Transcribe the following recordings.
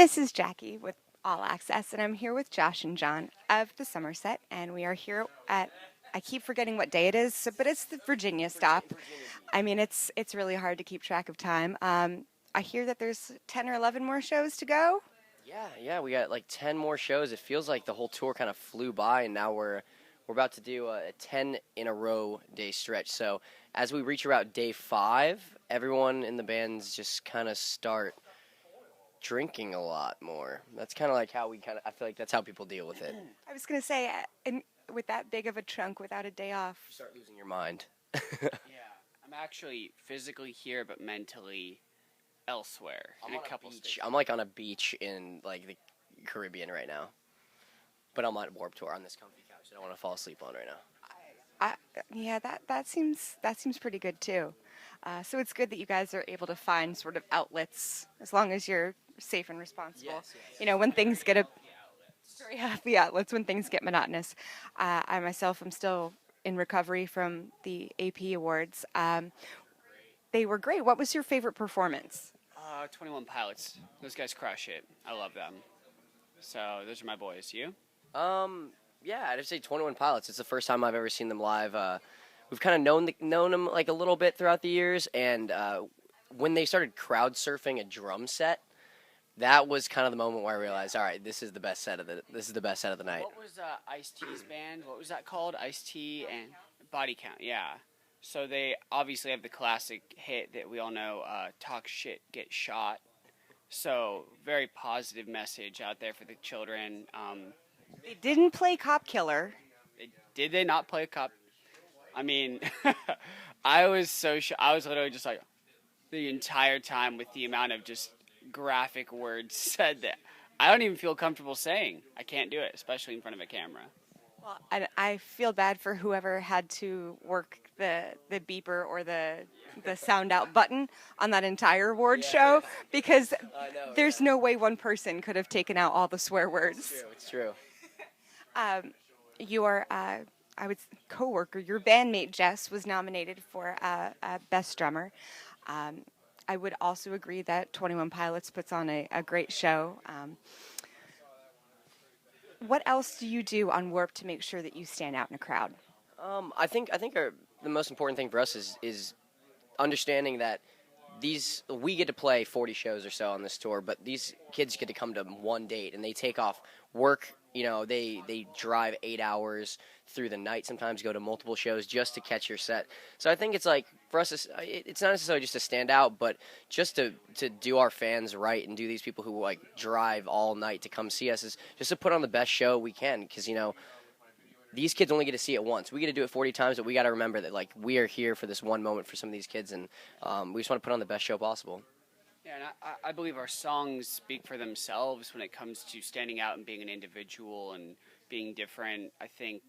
This is Jackie with All Access, and I'm here with Josh and John of the Somerset, and we are here at. I keep forgetting what day it is, but it's the Virginia stop. I mean, it's really hard to keep track of time. I hear that there's 10 or 11 more shows to go. Yeah, we got like 10 more shows. It feels like the whole tour kind of flew by, and now we're about to do a 10 in a row day stretch. So as we reach about day 5, everyone in the bands just kind of start drinking a lot more. That's kind of like how I feel like that's how people deal with it. I was gonna say, with that big of a chunk without a day off, You start losing your mind. Yeah, I'm actually physically here, but mentally elsewhere in a couple states. I'm like on a beach in like the Caribbean right now, but I'm on Warped Tour on this comfy couch that I want to fall asleep on right now. yeah, that seems pretty good too. So it's good that you guys are able to find sort of outlets as long as you're safe and responsible. Yes. You know, when things get very happy outlets when things get monotonous. I myself am still in recovery from the AP awards. They were great. What was your favorite performance? 21 Pilots. Those guys crush it. I love them. So those are my boys. You? Yeah, I'd say 21 Pilots. It's the first time I've ever seen them live. We've kind of known them like a little bit throughout the years, and when they started crowd surfing a drum set, that was kind of the moment where I realized, all right, this is the best set of the night. What was Ice-T's band? What was that called? Ice-T and Body Count. Yeah. So they obviously have the classic hit that we all know, talk shit, get shot. So very positive message out there for the children. They didn't play Cop Killer. Did they not play a cop? I mean, I was I was literally just like the entire time with the amount of just graphic words said that I don't even feel comfortable saying. I can't do it, especially in front of a camera. Well, I feel bad for whoever had to work the beeper or the sound out button on that entire award show because there's no way one person could have taken out all the swear words. It's true. Your coworker, your bandmate Jess, was nominated for Best Drummer. I would also agree that 21 Pilots puts on a great show. What else do you do on Warp to make sure that you stand out in a crowd? I think the most important thing for us is understanding that we get to play 40 shows or so on this tour, but these kids get to come to one date and they take off work. You know, they drive 8 hours through the night, sometimes go to multiple shows just to catch your set. So I think it's like for us, it's not necessarily just to stand out, but just to do our fans right and do these people who like drive all night to come see us is just to put on the best show we can, because you know these kids only get to see it once. We get to do it 40 times, but we got to remember that like we are here for this one moment for some of these kids, and we just want to put on the best show possible. Yeah, and I believe our songs speak for themselves when it comes to standing out and being an individual and being different. I think,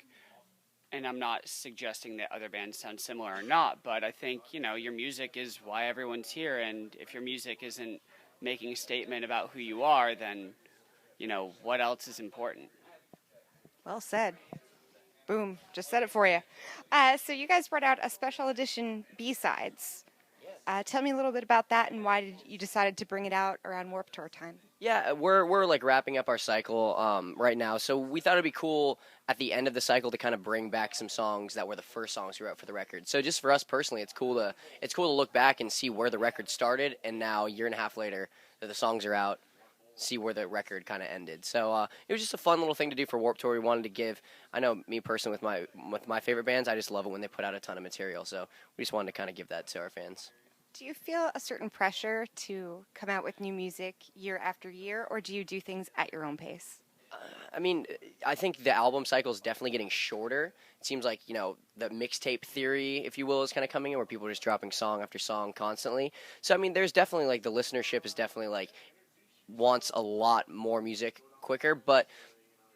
and I'm not suggesting that other bands sound similar or not, but I think, you know, your music is why everyone's here, and if your music isn't making a statement about who you are, then, you know, what else is important? Well said. Boom, just said it for you. So you guys brought out a special edition B-Sides. Tell me a little bit about that and why you decided to bring it out around Warped Tour time. Yeah, we're like wrapping up our cycle right now, so we thought it'd be cool at the end of the cycle to kind of bring back some songs that were the first songs we wrote for the record. So just for us personally, it's cool to look back and see where the record started, and now a year and a half later that the songs are out, see where the record kind of ended. So it was just a fun little thing to do for Warped Tour. We wanted to give. I know me personally with my favorite bands, I just love it when they put out a ton of material. So we just wanted to kind of give that to our fans. Do you feel a certain pressure to come out with new music year after year, or do you do things at your own pace? I mean, I think the album cycle is definitely getting shorter. It seems like, you know, the mixtape theory, if you will, is kind of coming in where people are just dropping song after song constantly. So, I mean, there's definitely, like, the listenership is definitely, like, wants a lot more music quicker. But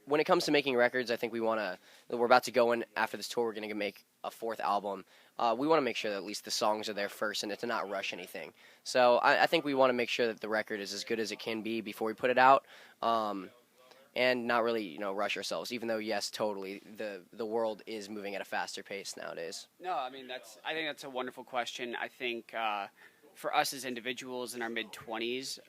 when it comes to making records, I think we're about to go in after this tour. We're going to make a 4th album. We want to make sure that at least the songs are there first and to not rush anything. So I think we want to make sure that the record is as good as it can be before we put it out, and not really, you know, rush ourselves. Even though, yes, totally, the world is moving at a faster pace nowadays. No, I mean, I think that's a wonderful question. I think for us as individuals in our mid-20s,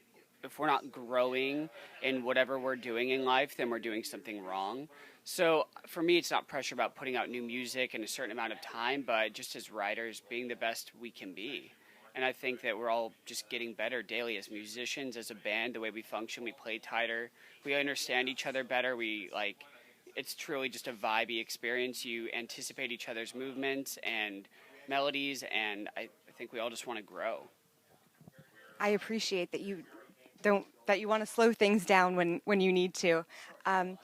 if we're not growing in whatever we're doing in life, then we're doing something wrong. So for me, it's not pressure about putting out new music in a certain amount of time, but just as writers, being the best we can be. And I think that we're all just getting better daily as musicians, as a band. The way we function, we play tighter, we understand each other better. We like, it's truly just a vibey experience. You anticipate each other's movements and melodies, and I think we all just want to grow. I appreciate that you want to slow things down when you need to. Um,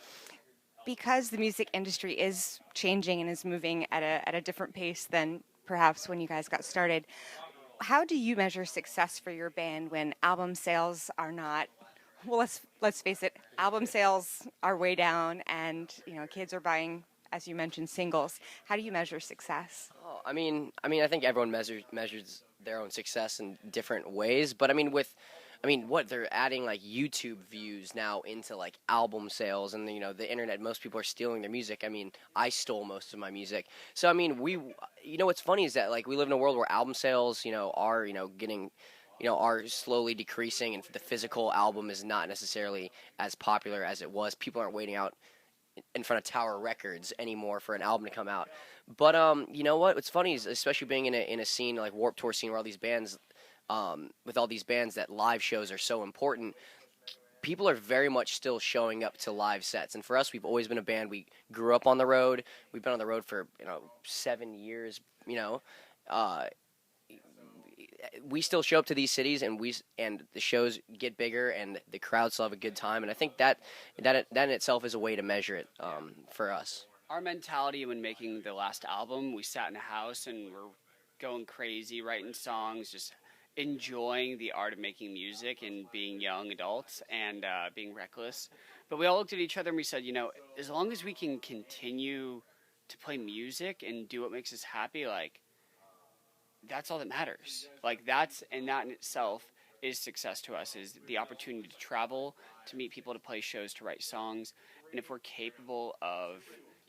because the music industry is changing and is moving at a different pace than perhaps when you guys got started. How do you measure success for your band when album sales are not, well, let's face it, album sales are way down, and kids are buying, as you mentioned, singles. How do you measure success? Oh, I think everyone measures their own success in different ways. But what they're adding like YouTube views now into like album sales, and the internet. Most people are stealing their music. I mean, I stole most of my music. So what's funny is that like we live in a world where album sales, are getting. Are slowly decreasing, and the physical album is not necessarily as popular as it was. People aren't waiting out in front of Tower Records anymore for an album to come out. But you know what? What's funny is, especially being in a scene like Warped Tour scene where all these bands, with all these bands, that live shows are so important. People are very much still showing up to live sets, and for us, we've always been a band. We grew up on the road. We've been on the road for 7 years. Uh, we still show up to these cities, and the shows get bigger, and the crowds still have a good time. And I think that in itself is a way to measure it for us. Our mentality when making the last album, we sat in a house and we're going crazy, writing songs, just enjoying the art of making music and being young adults and being reckless. But we all looked at each other and we said, as long as we can continue to play music and do what makes us happy, like, that's all that matters. Like, that in itself is success to us, is the opportunity to travel, to meet people, to play shows, to write songs. And if we're capable of,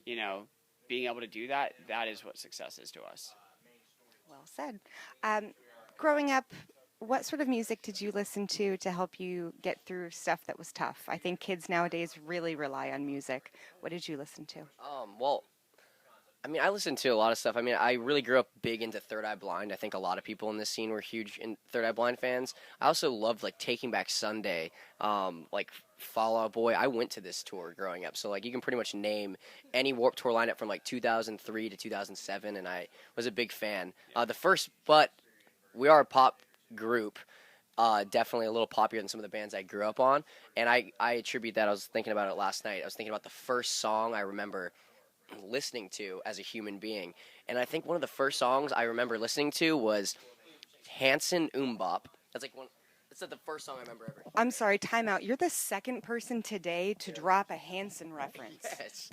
being able to do that, that is what success is to us. Well said. Growing up, what sort of music did you listen to help you get through stuff that was tough? I think kids nowadays really rely on music. What did you listen to? Well, I listened to a lot of stuff. I really grew up big into Third Eye Blind. I think a lot of people in this scene were huge Third Eye Blind fans. I also loved like Taking Back Sunday, like Fall Out Boy. I went to this tour growing up, so like you can pretty much name any Warped Tour lineup from like 2003 to 2007, and I was a big fan. But we are a pop group. Definitely a little popular than some of the bands I grew up on, and I attribute that. I was thinking about it last night. I was thinking about the first song I remember listening to as a human being, and I think one of the first songs I remember listening to was Hanson Bop. That's the first song I remember ever. I'm sorry, time out. You're the second person today to drop a Hanson reference. Yes.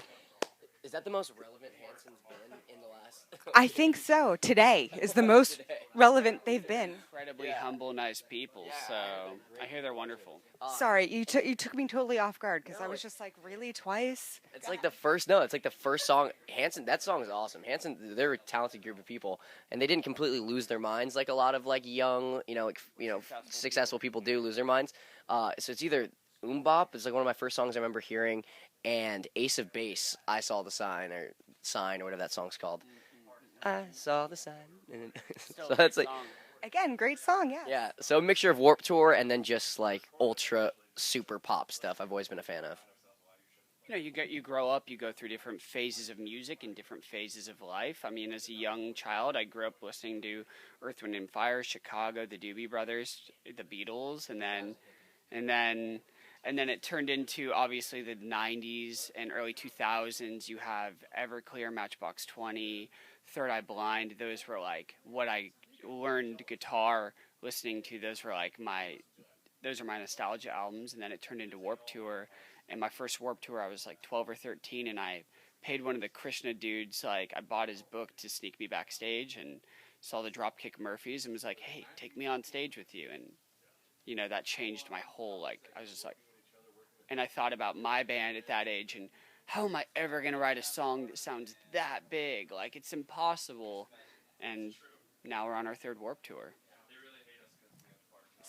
Is that the most relevant Hanson's been in the last? I think so. Today is the most relevant they've been. Incredibly humble, nice people. So I hear they're wonderful. Sorry, you took me totally off guard because I was just like, really, twice? It's like the first song. Hanson, that song is awesome. Hanson, they're a talented group of people, and they didn't completely lose their minds like a lot of like young, successful people do lose their minds. So it's either Bop is like one of my first songs I remember hearing, and Ace of Base, I Saw the Sign or whatever that song's called. I saw the sign. So that's like, again, great song, yeah. Yeah, so a mixture of Warped Tour and then just like ultra super pop stuff I've always been a fan of. You grow up, you go through different phases of music and different phases of life. As a young child, I grew up listening to Earth, Wind and Fire, Chicago, the Doobie Brothers, the Beatles, and then it turned into obviously the 90s and early 2000s. You have Everclear, Matchbox 20, Third Eye Blind. Those were like what I learned guitar listening to. Those are my nostalgia albums. And then it turned into Warped Tour. And my first Warped Tour, I was like 12 or 13, and I paid one of the Krishna dudes, I bought his book to sneak me backstage and saw the Dropkick Murphys and was like, hey, take me on stage with you. And that changed my whole, I was just like, and I thought about my band at that age and how am I ever going to write a song that sounds that big? Like, it's impossible. And now we're on our third Warped Tour.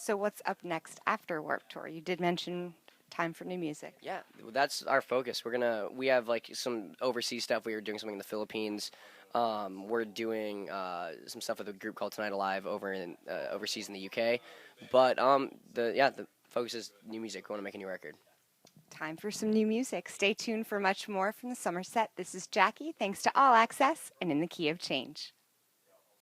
So what's up next after Warped Tour? You did mention time for new music. Yeah, that's our focus. We have like some overseas stuff. We were doing something in the Philippines. We're doing some stuff with a group called Tonight Alive over in overseas in the UK. But the focus is new music. We want to make a new record. Time for some new music. Stay tuned for much more from the Somerset. This is Jackie. Thanks to All Access and In the Key of Change.